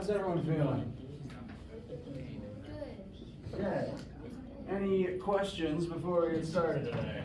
How's everyone feeling? Good. Any questions before we get started today?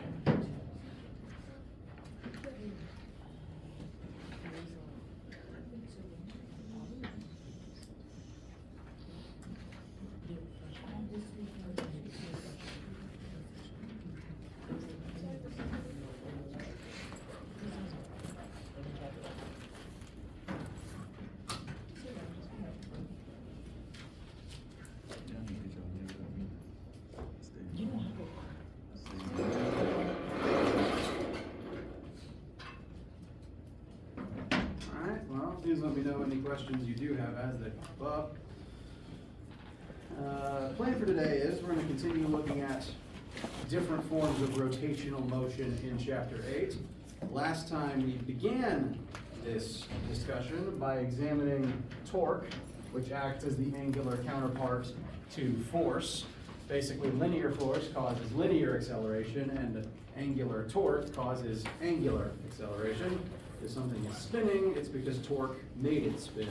Please let me know any questions you do have as they pop up. Plan for today is we're going to continue looking at different forms of rotational motion in Chapter 8. Last time we began this discussion by examining torque, which acts as the angular counterpart to force. Basically, linear force causes linear acceleration, and angular torque causes angular acceleration. If something is spinning, it's because torque made it spin.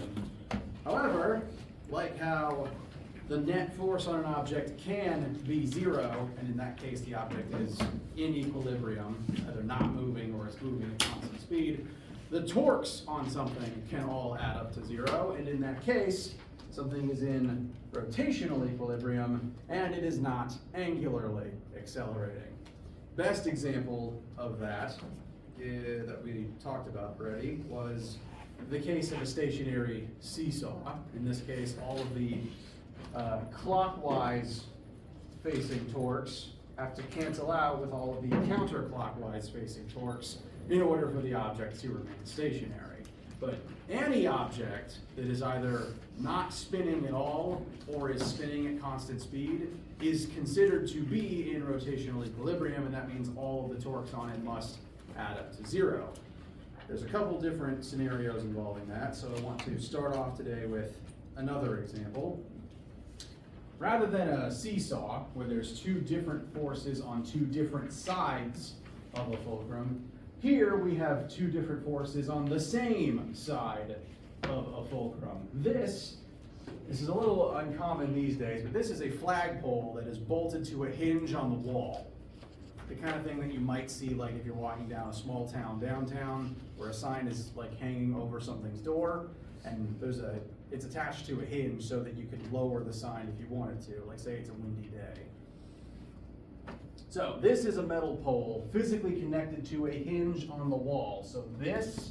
However, like how the net force on an object can be zero, and in that case the object is in equilibrium, either not moving or it's moving at constant speed, the torques on something can all add up to zero, and in that case, something is in rotational equilibrium, and it is not angularly accelerating. Best example of that that we talked about already was the case of a stationary seesaw. In this case, all of the clockwise facing torques have to cancel out with all of the counterclockwise facing torques in order for the object to remain stationary. But any object that is either not spinning at all or is spinning at constant speed is considered to be in rotational equilibrium, and that means all of the torques on it must add up to zero. There's a couple different scenarios involving that, so I want to start off today with another example. Rather than a seesaw, where there's two different forces on two different sides of a fulcrum, here we have two different forces on the same side of a fulcrum. This is a little uncommon these days, but this is a flagpole that is bolted to a hinge on the wall. The kind of thing that you might see like if you're walking down a small town downtown where a sign is like hanging over something's door and it's attached to a hinge so that you could lower the sign if you wanted to, like say it's a windy day. So this is a metal pole physically connected to a hinge on the wall. So this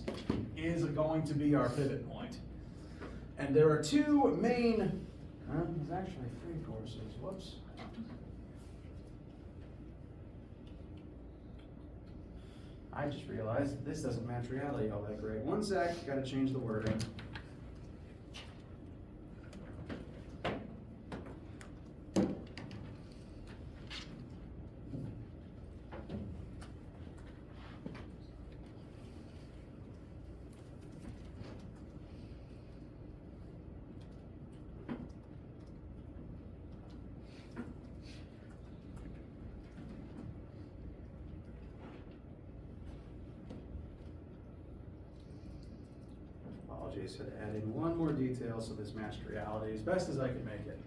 is going to be our pivot point. And there are two main, there's actually three forces, whoops. I just realized this doesn't match reality all that great. One sec, gotta change the wording. Apologies for adding one more detail so this matched reality as best as I could make it.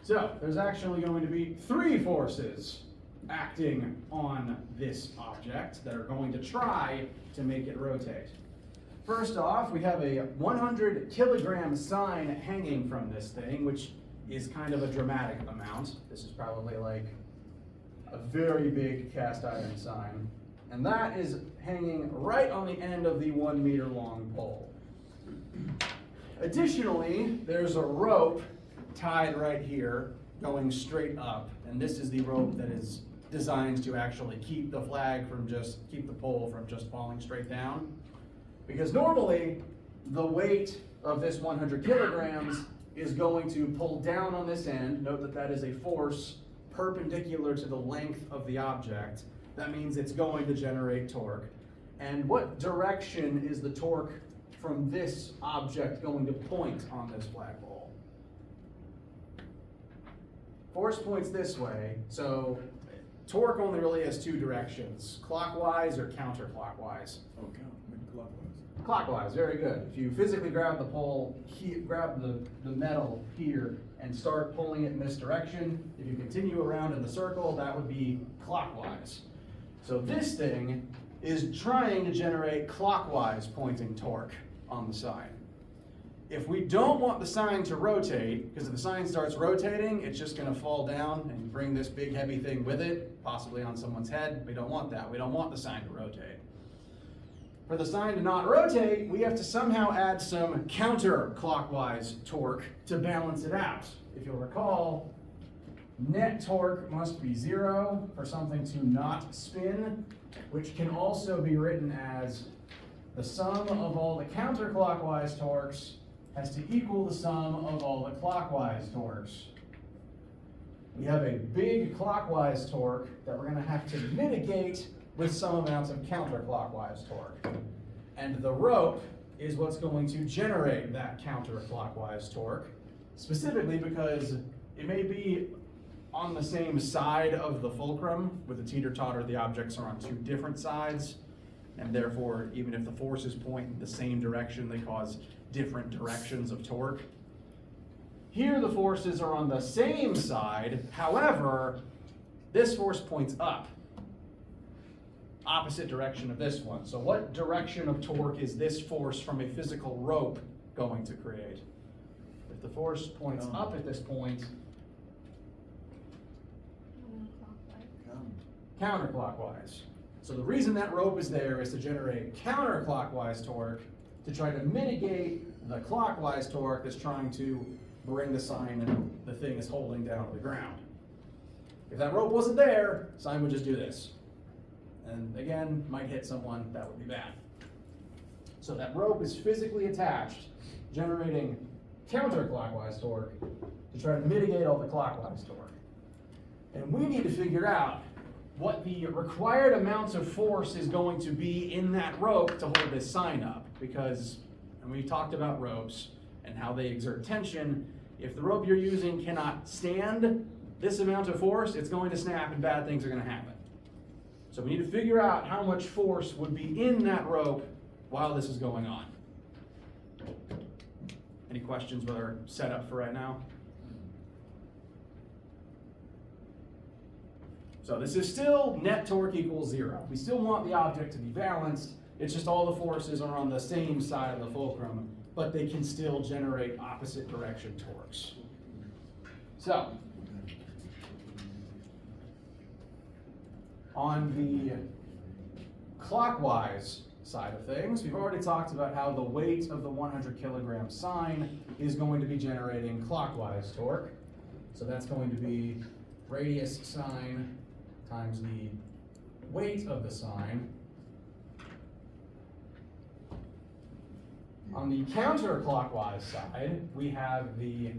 So there's actually going to be three forces acting on this object that are going to try to make it rotate. First off, we have a 100 kilogram sign hanging from this thing, which is kind of a dramatic amount. This is probably like a very big cast iron sign. And that is hanging right on the end of the 1 meter long pole. Additionally, there's a rope tied right here going straight up, and this is the rope that is designed to actually keep the pole from just falling straight down. Because normally, the weight of this 100 kilograms is going to pull down on this end. Note that that is a force perpendicular to the length of the object. That means it's going to generate torque. And what direction is the torque from this object going to point on this flagpole? Force points this way, so torque only really has two directions, clockwise or counterclockwise. Oh, clockwise. Clockwise, very good. If you physically grab the pole, grab the metal here and start pulling it in this direction, if you continue around in the circle, that would be clockwise. So this thing is trying to generate clockwise pointing torque on the sign. If we don't want the sign to rotate, because if the sign starts rotating, it's just going to fall down and bring this big heavy thing with it, possibly on someone's head. We don't want that. We don't want the sign to rotate. For the sign to not rotate, we have to somehow add some counterclockwise torque to balance it out. If you'll recall, net torque must be 0 for something to not spin, which can also be written as the sum of all the counterclockwise torques has to equal the sum of all the clockwise torques. We have a big clockwise torque that we're going to have to mitigate with some amounts of counterclockwise torque. And the rope is what's going to generate that counterclockwise torque, specifically because it may be on the same side of the fulcrum. With the teeter-totter, the objects are on two different sides, and therefore, even if the forces point in the same direction, they cause different directions of torque. Here, the forces are on the same side. However, this force points up, opposite direction of this one. So what direction of torque is this force from a physical rope going to create? If the force points up at this point, counterclockwise. So the reason that rope is there is to generate counterclockwise torque to try to mitigate the clockwise torque that's trying to bring the sign and the thing is holding down to the ground. If that rope wasn't there, sign would just do this. And again, might hit someone, that would be bad. So that rope is physically attached, generating counterclockwise torque to try to mitigate all the clockwise torque. And we need to figure out what the required amounts of force is going to be in that rope to hold this sign up. Because, and we talked about ropes and how they exert tension, if the rope you're using cannot stand this amount of force, it's going to snap and bad things are going to happen. So we need to figure out how much force would be in that rope while this is going on. Any questions with our setup for right now? So this is still net torque equals 0. We still want the object to be balanced. It's just all the forces are on the same side of the fulcrum, but they can still generate opposite direction torques. So, on the clockwise side of things, we've already talked about how the weight of the 100 kilogram sign is going to be generating clockwise torque. So that's going to be radius sign times the weight of the sign. On the counterclockwise side, we have the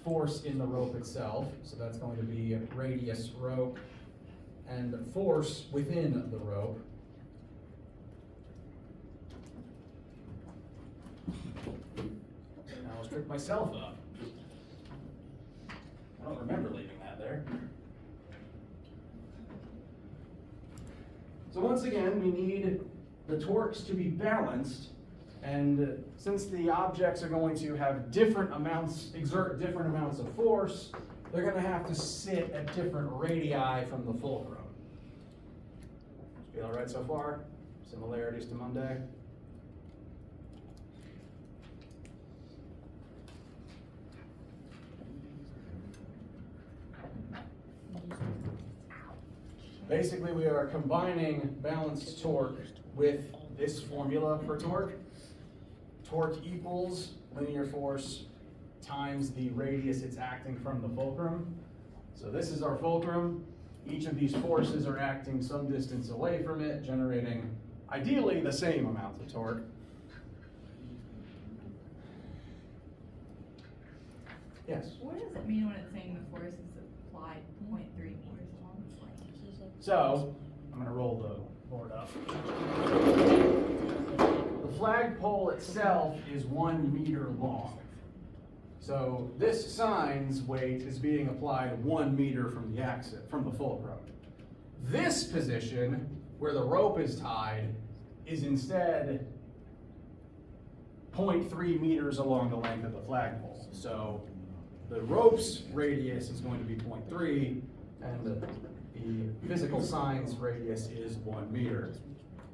force in the rope itself. So that's going to be radius rope and force within the rope. Now I'll strip myself up. I don't remember leaving that there. So once again, we need the torques to be balanced, and since the objects are going to have different amounts, exert different amounts of force, they're going to have to sit at different radii from the fulcrum. Feel all right so far? Similarities to Monday? Basically, we are combining balanced torque with this formula for torque. Torque equals linear force times the radius it's acting from the fulcrum. So this is our fulcrum. Each of these forces are acting some distance away from it, generating ideally the same amount of torque. Yes? What does it mean when it's saying the force is applied 0.3 meters along the plane? So, I'm going to roll the board up. The flagpole itself is 1 meter long. So this sign's weight is being applied 1 meter from the axis, from the fulcrum. This position, where the rope is tied, is instead 0.3 meters along the length of the flagpole. So the rope's radius is going to be 0.3, and the physical sign's radius is 1 meter.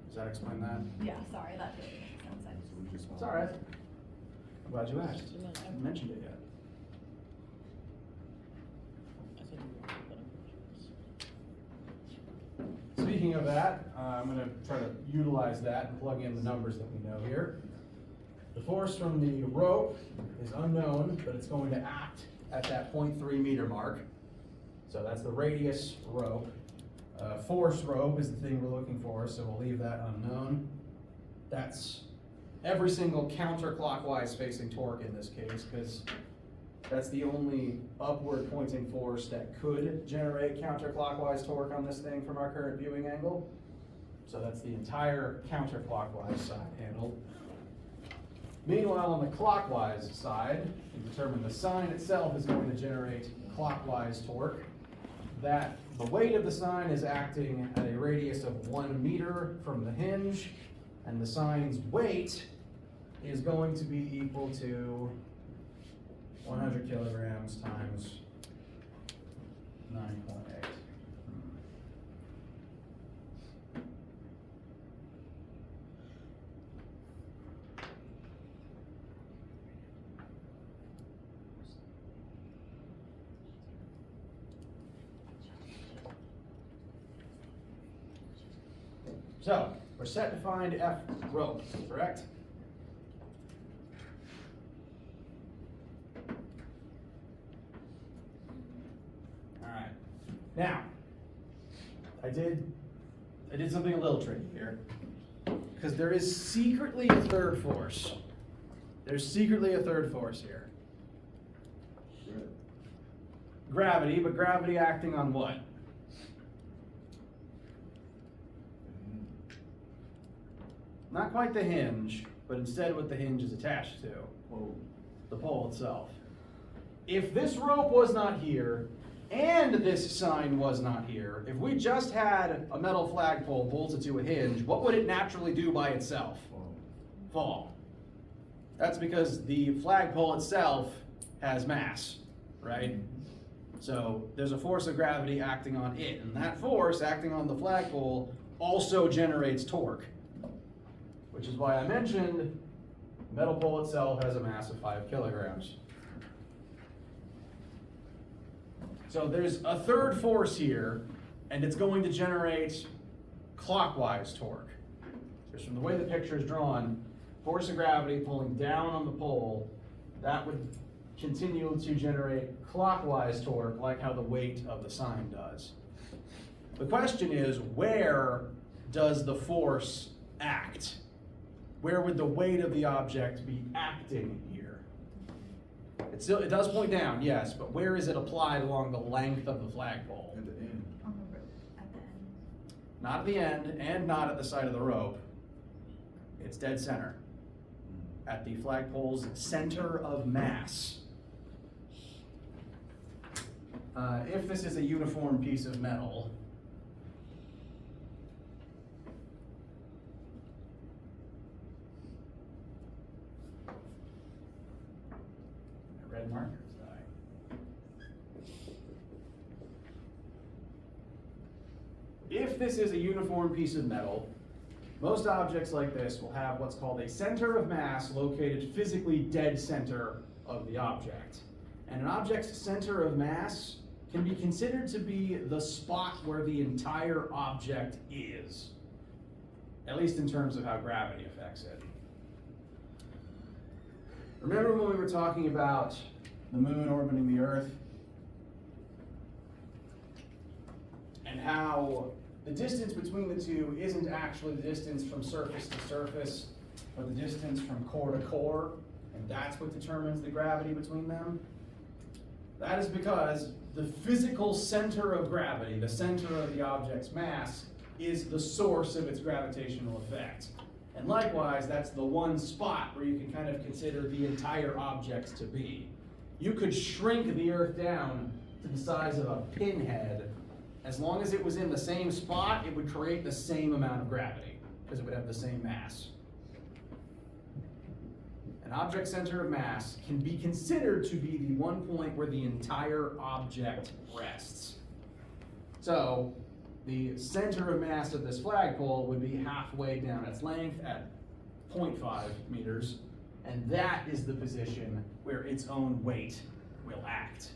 Does that explain that? Yeah, sorry, that didn't make sense. It's all right. I'm glad you asked. I haven't mentioned it yet. Speaking of that, I'm going to try to utilize that and plug in the numbers that we know here. The force from the rope is unknown, but it's going to act at that 0.3 meter mark. So that's the radius rope. Force rope is the thing we're looking for, so we'll leave that unknown. That's every single counterclockwise facing torque in this case, because that's the only upward pointing force that could generate counterclockwise torque on this thing from our current viewing angle. So that's the entire counterclockwise side handled. Meanwhile, on the clockwise side, we determine the sign itself is going to generate clockwise torque. That the weight of the sign is acting at a radius of 1 meter from the hinge, and the sign's weight is going to be equal to 100 kilograms times 9.8. So, we're set to find F rope, correct? All right. Now, I did something a little tricky here, because there is secretly a third force. There's secretly a third force here. Gravity, but gravity acting on what? Not quite the hinge, but instead what the hinge is attached to, the pole itself. If this rope was not here, and this sign was not here, if we just had a metal flagpole bolted to a hinge, what would it naturally do by itself? Fall. That's because the flagpole itself has mass, right? So there's a force of gravity acting on it, and that force acting on the flagpole also generates torque. Which is why I mentioned the metal pole itself has a mass of 5 kilograms. So there's a third force here, and it's going to generate clockwise torque. Just from the way the picture is drawn, force of gravity pulling down on the pole, that would continue to generate clockwise torque, like how the weight of the sign does. The question is, where does the force act? Where would the weight of the object be acting here? It does point down, yes, but where is it applied along the length of the flagpole? At the end. On the rope, at the end. Not at the end, and not at the side of the rope. It's dead center. At the flagpole's center of mass. If this is a uniform piece of metal, red markers die. If this is a uniform piece of metal, most objects like this will have what's called a center of mass located physically dead center of the object. And an object's center of mass can be considered to be the spot where the entire object is, at least in terms of how gravity affects it. Remember when we were talking about the moon orbiting the Earth? And how the distance between the two isn't actually the distance from surface to surface, but the distance from core to core, and that's what determines the gravity between them? That is because the physical center of gravity, the center of the object's mass, is the source of its gravitational effect. And likewise, that's the one spot where you can kind of consider the entire object to be. You could shrink the Earth down to the size of a pinhead. As long as it was in the same spot, it would create the same amount of gravity, because it would have the same mass. An object center of mass can be considered to be the one point where the entire object rests. So, the center of mass of this flagpole would be halfway down its length at 0.5 meters, and that is the position where its own weight will act.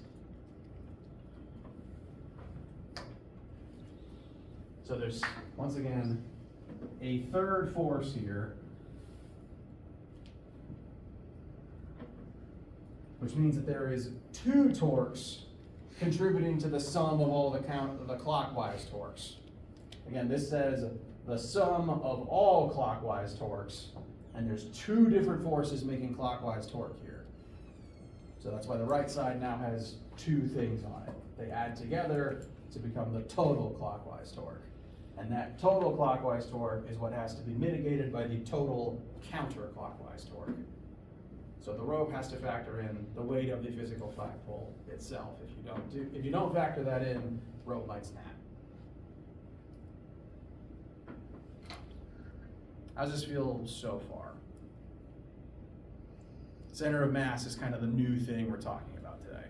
So there's, once again, a third force here, which means that there is two torques contributing to the sum of all the clockwise torques. Again, this says the sum of all clockwise torques, and there's two different forces making clockwise torque here. So that's why the right side now has two things on it. They add together to become the total clockwise torque. And that total clockwise torque is what has to be mitigated by the total counterclockwise torque. So the rope has to factor in the weight of the physical flagpole itself. If you don't factor that in, rope might snap. How's this feel so far? Center of mass is kind of the new thing we're talking about today.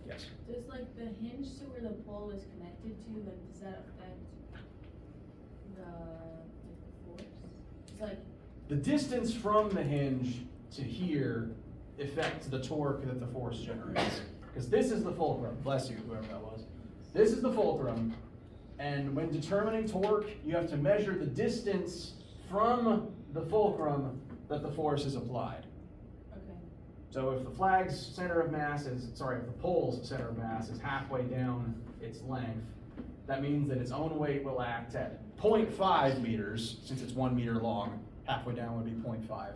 Yes? Does like the hinge to where the pole is connected to, like does that affect the force? It's like The distance from the hinge to here affects the torque that the force generates. Because this is the fulcrum, bless you, whoever that was. This is the fulcrum, and when determining torque, you have to measure the distance from the fulcrum that the force is applied. okay. So if the flag's center of mass is, if the pole's center of mass is halfway down its length, that means that its own weight will act at 0.5 meters, since it's 1 meter long, halfway down would be 0.5.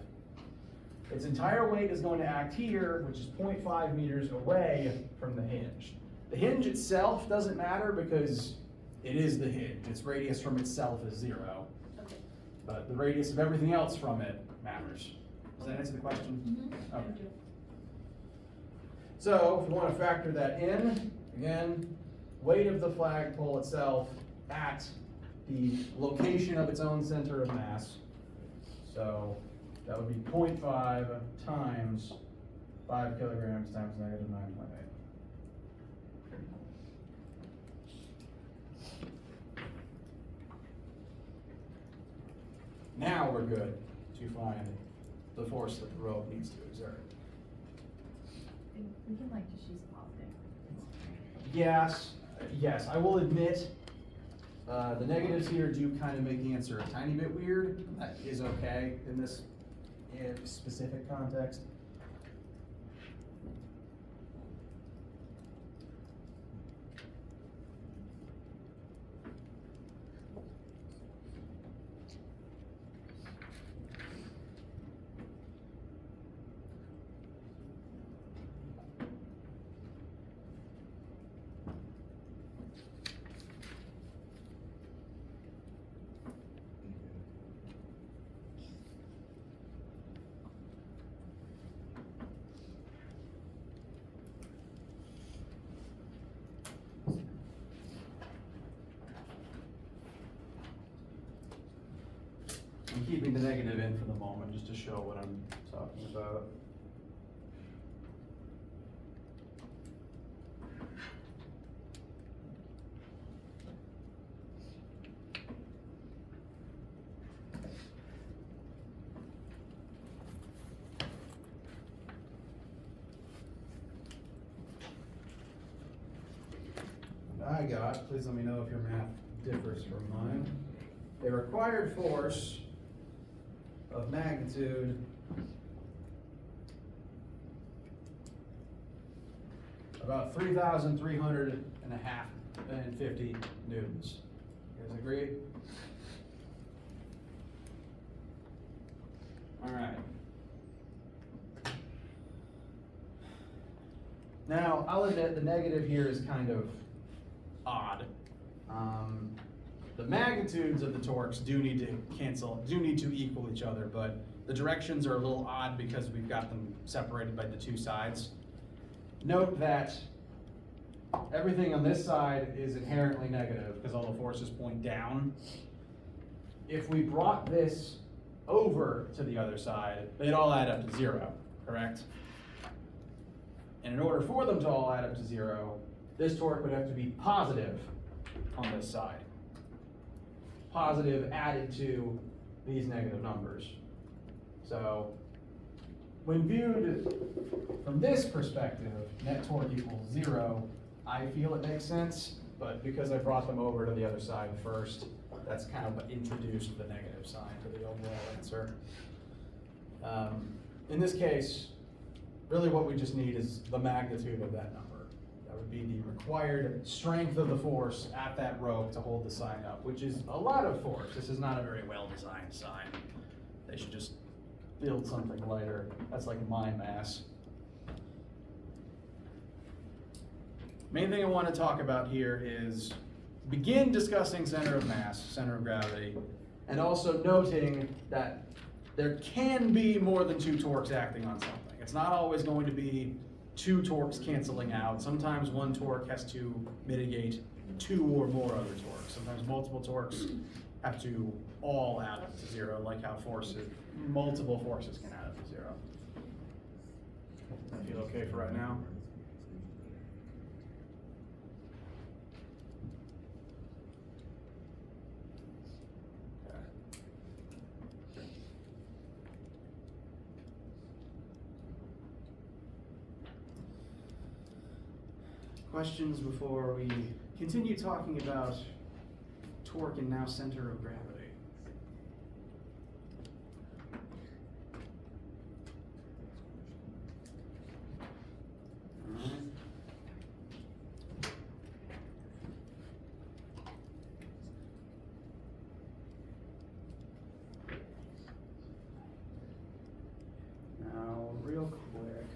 Its entire weight is going to act here, which is 0.5 meters away from the hinge. The hinge itself doesn't matter because it is the hinge. Its radius from itself is 0. Okay. But the radius of everything else from it matters. Does that answer the question? Mm-hmm. Okay. So, if we want to factor that in, again, weight of the flagpole itself at the location of its own center of mass. So, that would be 0.5 times 5 kilograms times negative 9.8. Now we're good to find the force that the rope needs to exert. We can like just use positive. Yes, I will admit, the negatives here do kind of make the answer a tiny bit weird. That is okay in this specific context. I'm keeping the negative in for the moment just to show what I'm talking about. I got, please let me know if your math differs from mine. A required force of magnitude about 3,350 newtons. You guys agree? All right. Now, I'll admit the negative here is kind of odd. The magnitudes of the torques do need to equal each other, but the directions are a little odd because we've got them separated by the two sides. Note that everything on this side is inherently negative because all the forces point down. If we brought this over to the other side, they'd all add up to 0, correct? And in order for them to all add up to 0, this torque would have to be positive on this side. Positive added to these negative numbers. So when viewed from this perspective, net torque equals 0, I feel it makes sense, but because I brought them over to the other side first, that's kind of what introduced the negative sign to the overall answer. In this case, really what we just need is the magnitude of that number. That would be the required strength of the force at that rope to hold the sign up, which is a lot of force. This is not a very well-designed sign. They should just build something lighter. That's like my mass. Main thing I want to talk about here is begin discussing center of mass, center of gravity, and also noting that there can be more than 2 torques acting on something. It's not always going to be 2 torques canceling out. Sometimes 1 torque has to mitigate 2 or more other torques. Sometimes multiple torques have to all add up to 0, like how multiple forces can add up to 0. I feel okay for right now? Questions before we continue talking about torque and now center of gravity? All right. Now, real quick,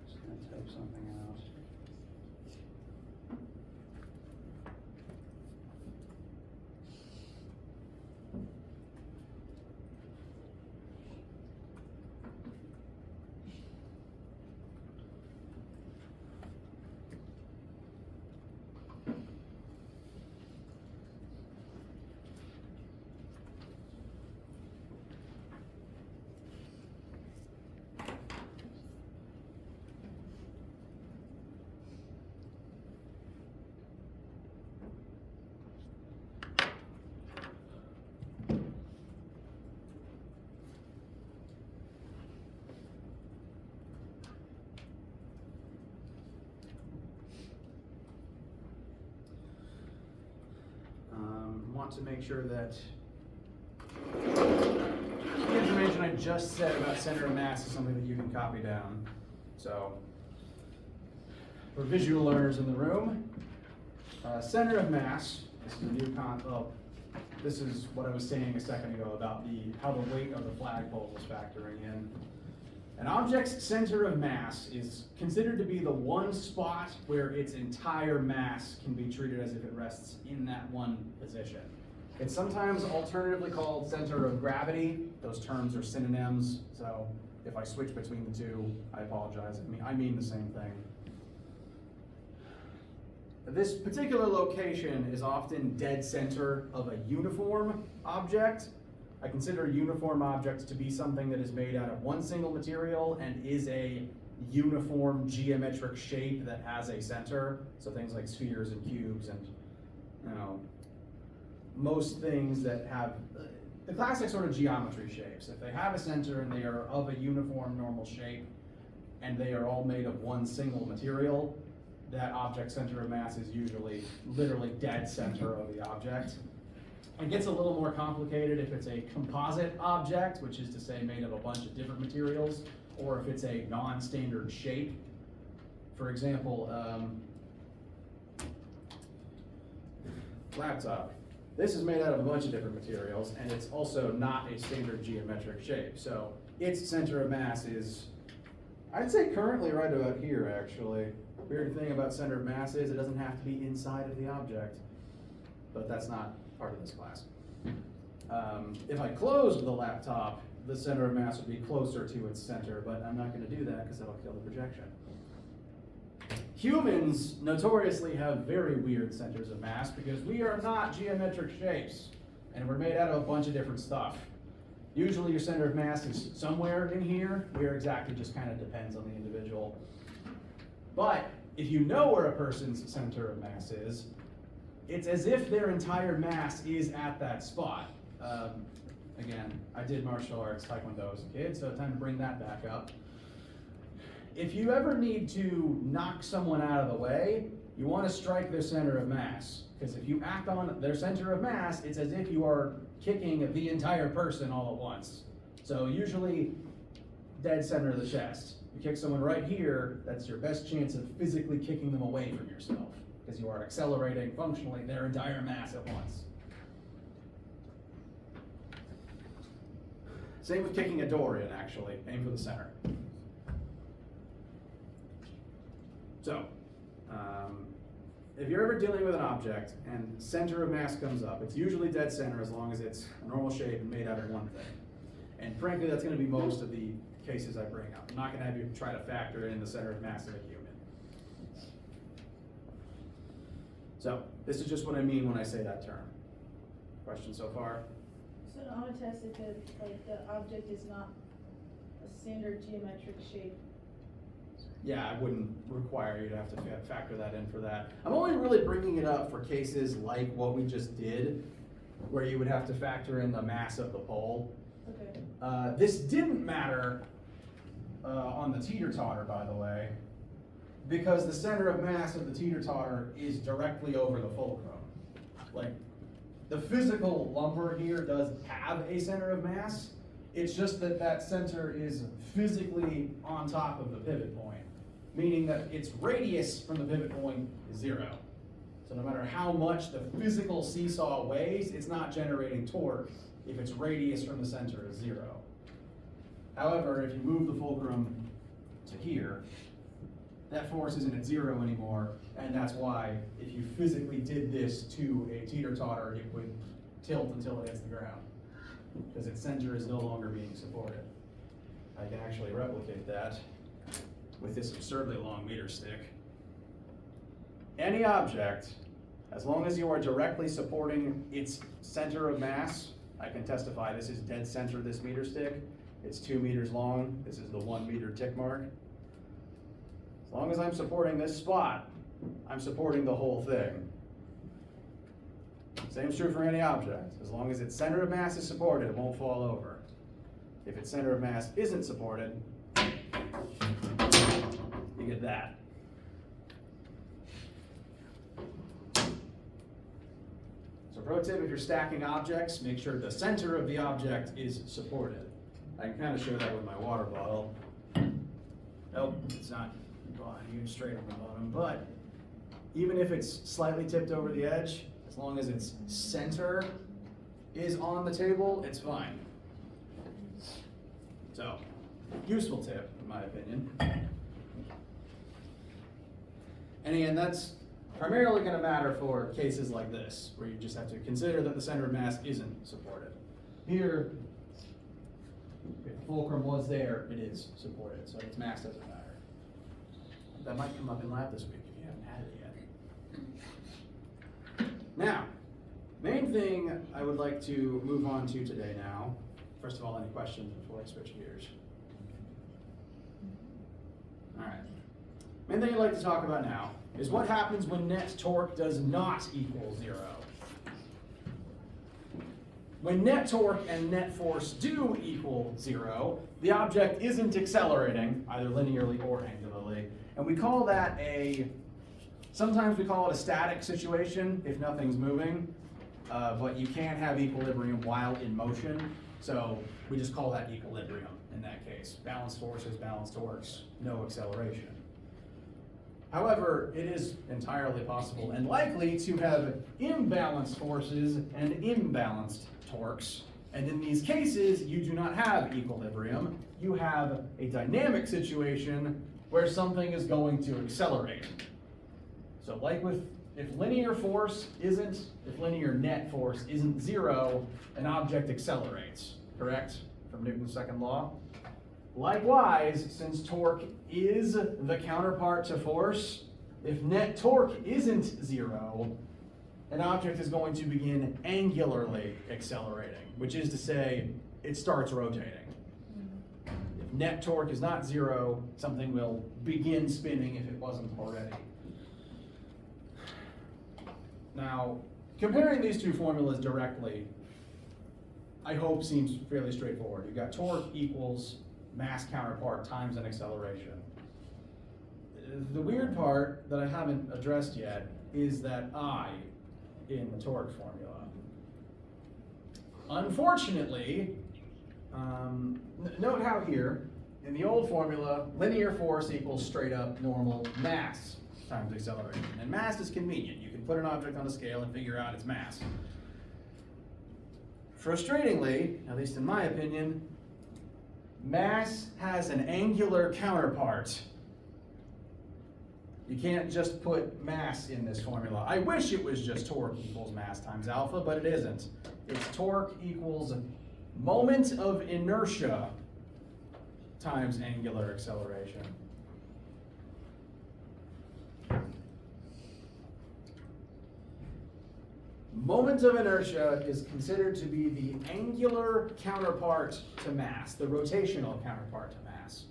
just gonna type something out. Want to make sure that the information I just said about center of mass is something that you can copy down. So, for visual learners in the room, center of mass, this is a new this is what I was saying a second ago about how the weight of the flagpole is factoring in. An object's center of mass is considered to be the one spot where its entire mass can be treated as if it rests in that one position. It's sometimes alternatively called center of gravity. Those terms are synonyms, so if I switch between the two, I apologize. I mean the same thing. This particular location is often dead center of a uniform object. I consider uniform objects to be something that is made out of one single material and is a uniform geometric shape that has a center. So things like spheres and cubes and, most things that have the classic sort of geometry shapes. If they have a center and they are of a uniform normal shape and they are all made of one single material, that object center of mass is usually literally dead center of the object. It gets a little more complicated if it's a composite object, which is to say made of a bunch of different materials, or if it's a non-standard shape. For example, laptop. This is made out of a bunch of different materials, and it's also not a standard geometric shape. So its center of mass is, I'd say currently right about here, actually. Weird thing about center of mass is it doesn't have to be inside of the object, but that's not part of this class. If I closed the laptop, the center of mass would be closer to its center, but I'm not going to do that because that'll kill the projection. Humans notoriously have very weird centers of mass because we are not geometric shapes, and we're made out of a bunch of different stuff. Usually your center of mass is somewhere in here. Where exactly just kind of depends on the individual. But if you know where a person's center of mass is, it's as if their entire mass is at that spot. Again, I did martial arts, taekwondo as a kid, so time to bring that back up. If you ever need to knock someone out of the way, you want to strike their center of mass. Because if you act on their center of mass, it's as if you are kicking the entire person all at once. So usually, dead center of the chest. You kick someone right here, that's your best chance of physically kicking them away from yourself. Because you are accelerating functionally their entire mass at once. Same with kicking a door in, actually. Aim for the center. So, if you're ever dealing with an object and center of mass comes up, it's usually dead center as long as it's a normal shape and made out of one thing. And frankly, that's going to be most of the cases I bring up. I'm not going to have you try to factor in the center of mass of a human. So, this is just what I mean when I say that term. Questions so far? So on a test, if the object is not a standard geometric shape. Yeah, I wouldn't require you to have to factor that in for that. I'm only really bringing it up for cases like what we just did, where you would have to factor in the mass of the pole. Okay. This didn't matter on the teeter-totter, by the way, because the center of mass of the teeter-totter is directly over the fulcrum. Like, the physical lumber here does have a center of mass. It's just that that center is physically on top of the pivot point, meaning that its radius from the pivot point is 0. So no matter how much the physical seesaw weighs, it's not generating torque if its radius from the center is 0. However, if you move the fulcrum to here, that force isn't at 0 anymore, and that's why if you physically did this to a teeter-totter, it would tilt until it hits the ground, because its center is no longer being supported. I can actually replicate that with this absurdly long meter stick. Any object, as long as you are directly supporting its center of mass, I can testify this is dead center of this meter stick. It's 2 meters long. This is the 1 meter tick mark. As long as I'm supporting this spot, I'm supporting the whole thing. Same is true for any object. As long as its center of mass is supported, it won't fall over. If its center of mass isn't supported, you get that. So pro tip, if you're stacking objects, make sure the center of the object is supported. I can kind of show that with my water bottle. Nope, it's not even straight on the bottom, but even if it's slightly tipped over the edge, as long as its center is on the table, it's fine. So, useful tip, in my opinion. And again, that's primarily going to matter for cases like this, where you just have to consider that the center of mass isn't supported. Here, if the fulcrum was there, it is supported, so its mass doesn't matter. That might come up in lab this week if you haven't had it yet. Now, main thing I would like to move on to today now. First of all, any questions before I switch gears? All right. Main thing I'd like to talk about now is what happens when net torque does not equal 0. When net torque and net force do equal 0, the object isn't accelerating, either linearly or angularly, and we call that sometimes we call it a static situation if nothing's moving, but you can't have equilibrium while in motion, so we just call that equilibrium in that case. Balanced forces, balanced torques, no acceleration. However, it is entirely possible and likely to have imbalanced forces and imbalanced torques. And in these cases, you do not have equilibrium. You have a dynamic situation where something is going to accelerate. So like if linear net force isn't 0, an object accelerates, correct? From Newton's second law. Likewise, since torque is the counterpart to force, if net torque isn't 0, an object is going to begin angularly accelerating, which is to say, it starts rotating. If net torque is not 0, something will begin spinning if it wasn't already. Now, comparing these two formulas directly, I hope seems fairly straightforward. You've got torque equals mass counterpart times an acceleration. The weird part that I haven't addressed yet is that I in the torque formula. Unfortunately, note how here, in the old formula, linear force equals straight up normal mass times acceleration. And mass is convenient. You can put an object on a scale and figure out its mass. Frustratingly, at least in my opinion, mass has an angular counterpart. You can't just put mass in this formula. I wish it was just torque equals mass times alpha, but it isn't. It's torque equals moment of inertia times angular acceleration. Moment of inertia is considered to be the angular counterpart to mass, the rotational counterpart to mass.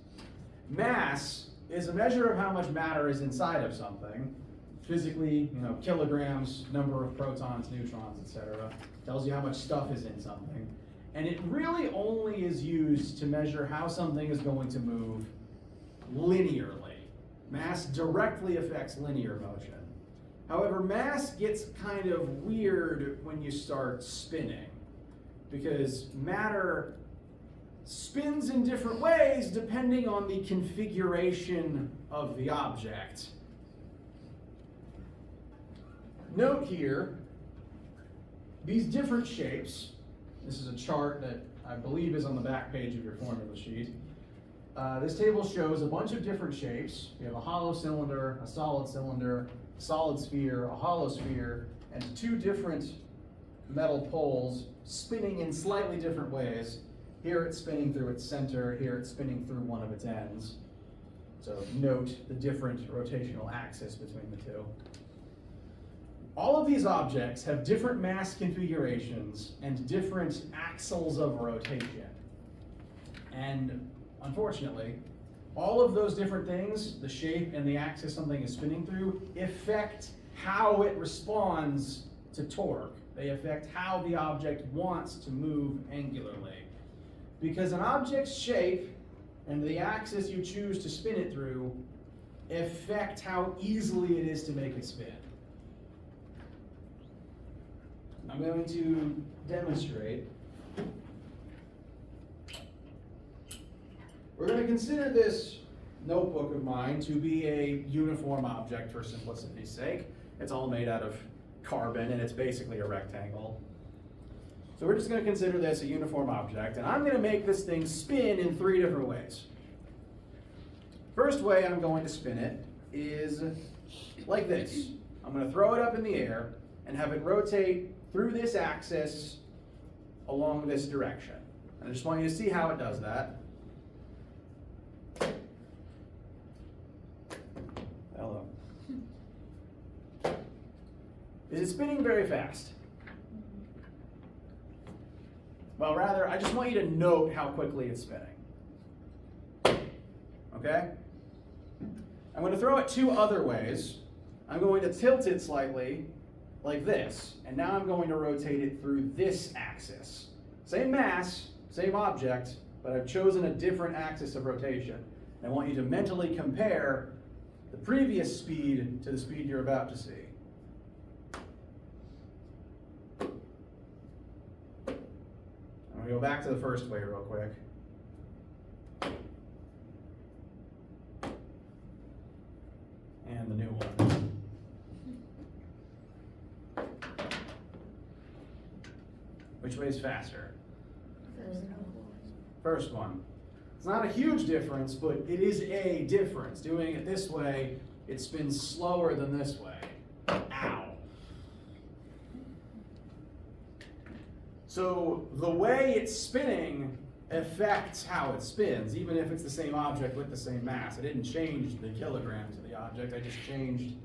Mass is a measure of how much matter is inside of something. Physically, kilograms, number of protons, neutrons, etc. Tells you how much stuff is in something. And it really only is used to measure how something is going to move linearly. Mass directly affects linear motion. However, mass gets kind of weird when you start spinning, because matter spins in different ways depending on the configuration of the object. Note here, these different shapes, this is a chart that I believe is on the back page of your formula sheet. This table shows a bunch of different shapes. We have a hollow cylinder, a solid sphere, a hollow sphere, and two different metal poles spinning in slightly different ways. Here it's spinning through its center, here it's spinning through one of its ends. So note the different rotational axis between the two. All of these objects have different mass configurations and different axles of rotation. And unfortunately, all of those different things, the shape and the axis something is spinning through, affect how it responds to torque. They affect how the object wants to move angularly. Because an object's shape and the axis you choose to spin it through affect how easily it is to make it spin. I'm going to demonstrate. We're going to consider this notebook of mine to be a uniform object for simplicity's sake. It's all made out of carbon and it's basically a rectangle. So we're just going to consider this a uniform object, and I'm going to make this thing spin in 3 different ways. First way I'm going to spin it is like this. I'm going to throw it up in the air and have it rotate through this axis along this direction. And I just want you to see how it does that. Hello. Is it spinning very fast? Well, rather, I just want you to note how quickly it's spinning. Okay? I'm going to throw it 2 other ways. I'm going to tilt it slightly, like this. And now I'm going to rotate it through this axis. Same mass, same object, but I've chosen a different axis of rotation. And I want you to mentally compare the previous speed to the speed you're about to see. I'm going to go back to the first way real quick. And the new one. Which way is faster? First one. It's not a huge difference, but it is a difference. Doing it this way, it spins slower than this way. Ow. So the way it's spinning affects how it spins, even if it's the same object with the same mass. I didn't change the kilograms of the object, I just changed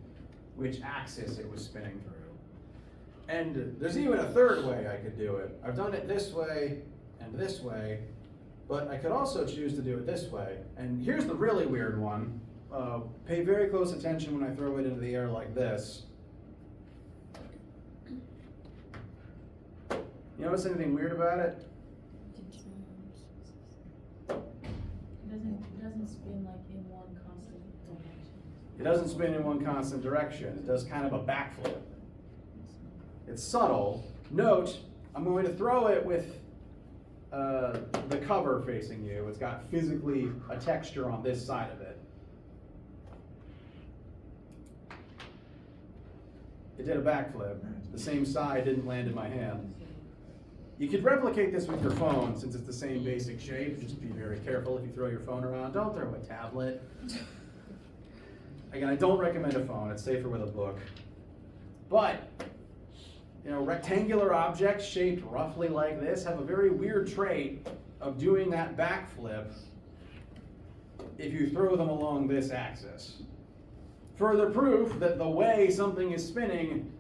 which axis it was spinning through. And there's even a third way I could do it. I've done it this way and this way, but I could also choose to do it this way. And here's the really weird one. Pay very close attention when I throw it into the air like this. You notice anything weird about it? It doesn't spin like in one constant direction. It doesn't spin in one constant direction. It does kind of a backflip. It's subtle. Note, I'm going to throw it with the cover facing you. It's got physically a texture on this side of it. It did a backflip. The same side didn't land in my hand. You could replicate this with your phone since it's the same basic shape. Just be very careful if you throw your phone around. Don't throw a tablet. Again, I don't recommend a phone. It's safer with a book. But, you know, rectangular objects shaped roughly like this have a very weird trait of doing that backflip if you throw them along this axis. Further proof that the way something is spinning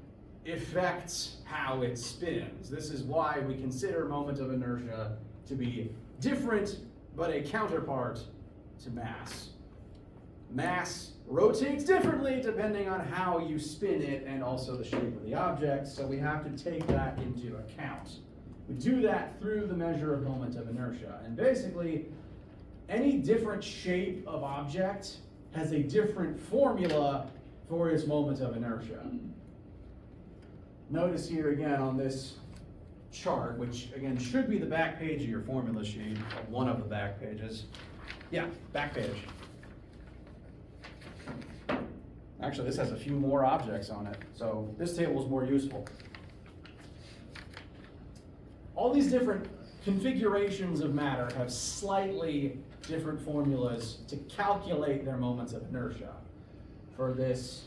affects how it spins. This is why we consider moment of inertia to be different, but a counterpart to mass. Mass rotates differently depending on how you spin it and also the shape of the object, so we have to take that into account. We do that through the measure of moment of inertia. And basically, any different shape of object has a different formula for its moment of inertia. Notice here again on this chart, which again should be the back page of your formula sheet, or one of the back pages. Yeah, back page. Actually, this has a few more objects on it, so this table is more useful. All these different configurations of matter have slightly different formulas to calculate their moments of inertia. For this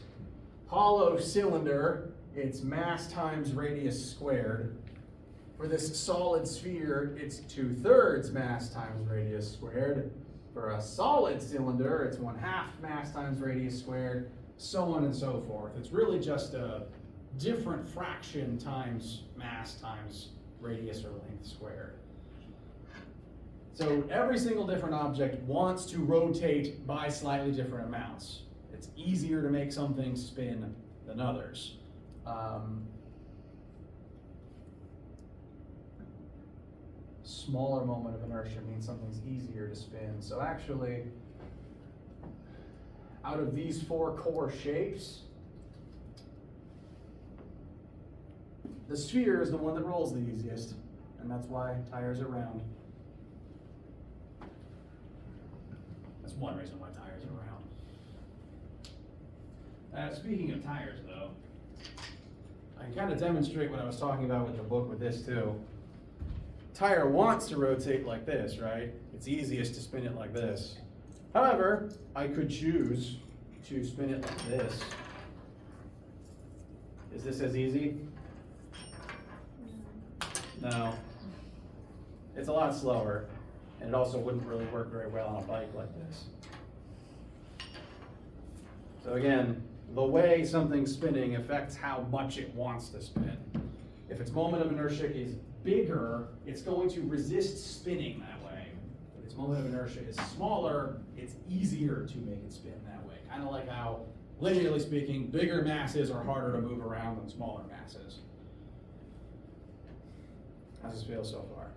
hollow cylinder, it's mass times radius squared. For this solid sphere, it's 2/3 mass times radius squared. For a solid cylinder, it's 1/2 mass times radius squared, so on and so forth. It's really just a different fraction times mass times radius or length squared. So every single different object wants to rotate by slightly different amounts. It's easier to make something spin than others. Smaller moment of inertia means something's easier to spin. So actually, out of these four core shapes, the sphere is the one that rolls the easiest, and that's why tires are round. That's one reason why tires are round. Speaking of tires, though, I can kind of demonstrate what I was talking about with the book with this too. Tire wants to rotate like this, right? It's easiest to spin it like this. However, I could choose to spin it like this. Is this as easy? No. It's a lot slower, and it also wouldn't really work very well on a bike like this. So again, the way something's spinning affects how much it wants to spin. If its moment of inertia is bigger, it's going to resist spinning that way. If its moment of inertia is smaller, it's easier to make it spin that way. Kind of like how, linearly speaking, bigger masses are harder to move around than smaller masses. How's this feel so far?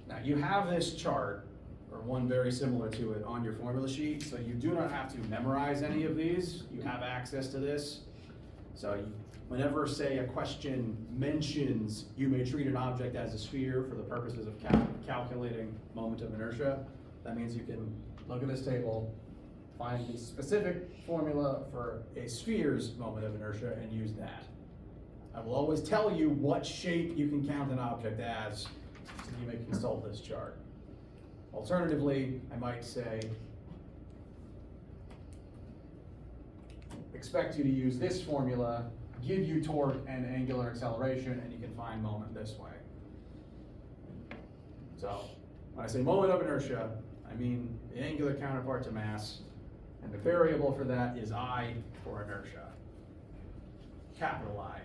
Now you have this chart, or one very similar to it, on your formula sheet, so you do not have to memorize any of these. You have access to this. So whenever, say, a question mentions you may treat an object as a sphere for the purposes of calculating moment of inertia, that means you can look at this table, find the specific formula for a sphere's moment of inertia, and use that. I will always tell you what shape you can count an object as, so you may consult this chart. Alternatively, I might say, expect you to use this formula, give you torque and angular acceleration, and you can find moment this way. So, when I say moment of inertia, I mean the angular counterpart to mass, and the variable for that is I for inertia. Capital I.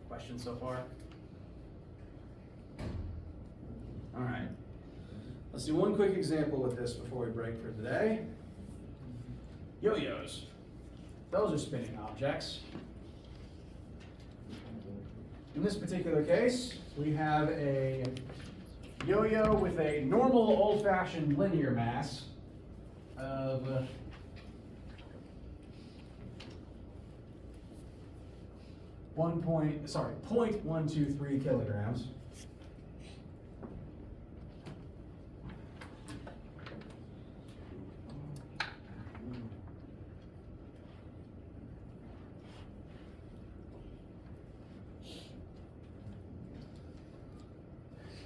Questions so far? All right. Let's do one quick example with this before we break for today. Yo-yos. Those are spinning objects. In this particular case, we have a yo-yo with a normal old-fashioned linear mass of 0.123 kilograms.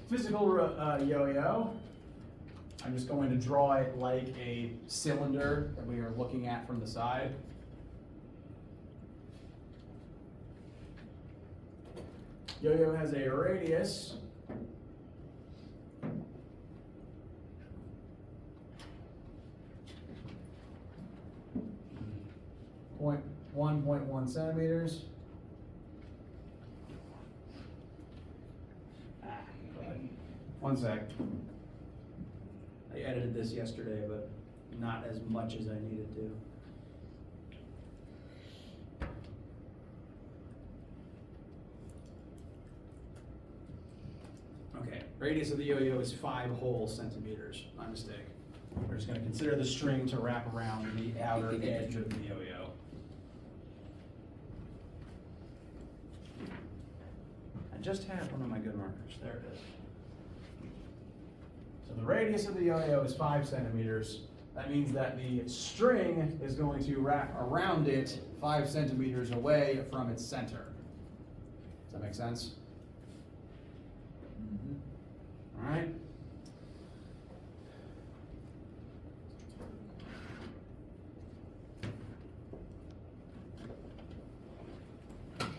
Physical yo-yo. I'm just going to draw it like a cylinder that we are looking at from the side. Yo-yo has a radius .1 centimeters. One sec. I edited this yesterday, but not as much as I needed to. Okay, radius of the yo-yo is 5 whole centimeters. My mistake. We're just going to consider the string to wrap around the outer edge of the yo-yo. I just had one of my good markers. There it is. So the radius of the yo-yo is 5 centimeters. That means that the string is going to wrap around it 5 centimeters away from its center. Does that make sense? All right.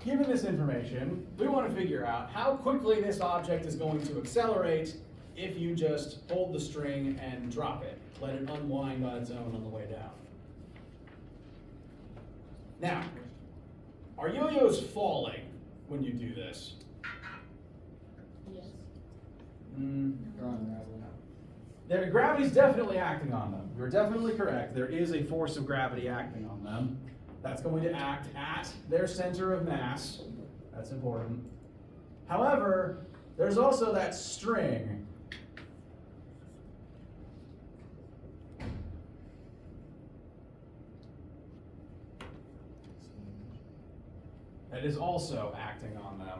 Given this information, we want to figure out how quickly this object is going to accelerate if you just hold the string and drop it. Let it unwind on its own on the way down. Now, are yo-yos falling when you do this? Yes. Their gravity's definitely acting on them. You're definitely correct. There is a force of gravity acting on them. That's going to act at their center of mass. That's important. However, there's also that string that is also acting on them.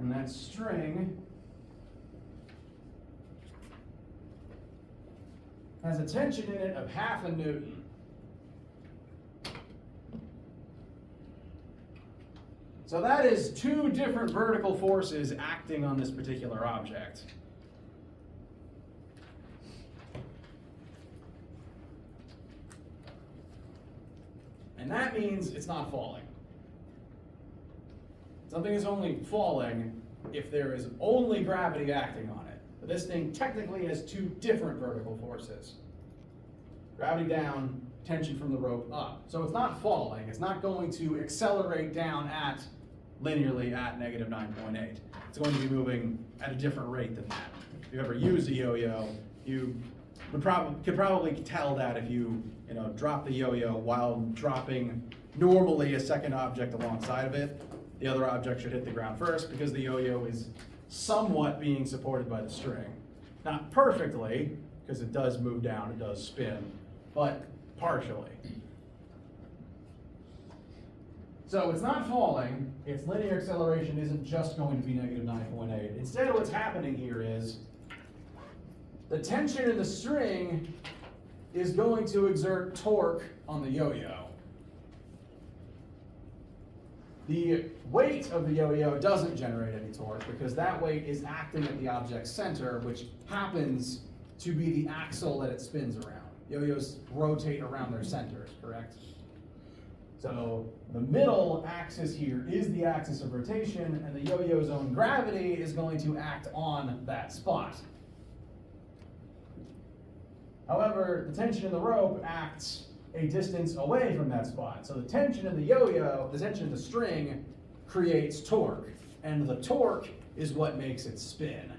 And that string has a tension in it of 0.5 Newton. So that is 2 different vertical forces acting on this particular object. And that means it's not falling. Something is only falling if there is only gravity acting on it. But this thing technically has 2 different vertical forces. Gravity down, tension from the rope up. So it's not falling. It's not going to accelerate down linearly at -9.8. It's going to be moving at a different rate than that. If you've ever used a yo-yo, you could probably tell that if you drop the yo-yo while dropping normally a second object alongside of it. The other object should hit the ground first because the yo-yo is somewhat being supported by the string. Not perfectly, because it does move down, it does spin, but partially. So it's not falling, its linear acceleration isn't just going to be -9.8. Instead, what's happening here is the tension in the string is going to exert torque on the yo-yo. The weight of the yo-yo doesn't generate any torque because that weight is acting at the object's center, which happens to be the axle that it spins around. Yo-yos rotate around their centers, correct? So the middle axis here is the axis of rotation, and the yo-yo's own gravity is going to act on that spot. However, the tension in the rope acts a distance away from that spot. So the tension in the yo-yo, the tension in the string, creates torque, and the torque is what makes it spin.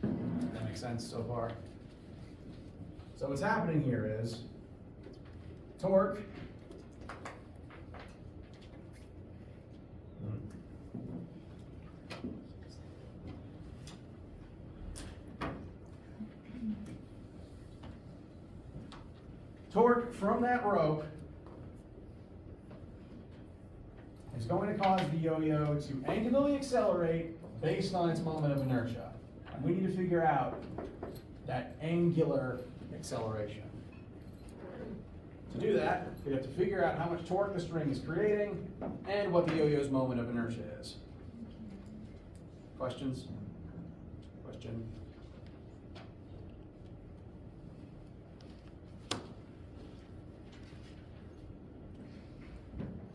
That makes sense so far? So what's happening here is torque from that rope is going to cause the yo-yo to angularly accelerate based on its moment of inertia. And we need to figure out that angular acceleration. To do that, we have to figure out how much torque the string is creating and what the yo-yo's moment of inertia is. Questions? Question?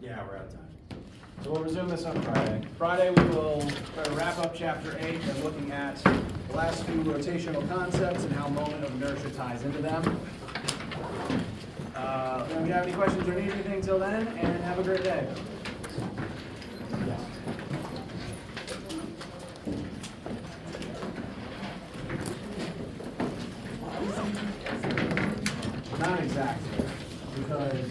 Yeah, we're out of time. So we'll resume this on Friday. Friday we will try to wrap up chapter 8 and looking at the last few rotational concepts and how moment of inertia ties into them. If you have any questions or need anything till then, and have a great day. Yes. Not exactly, because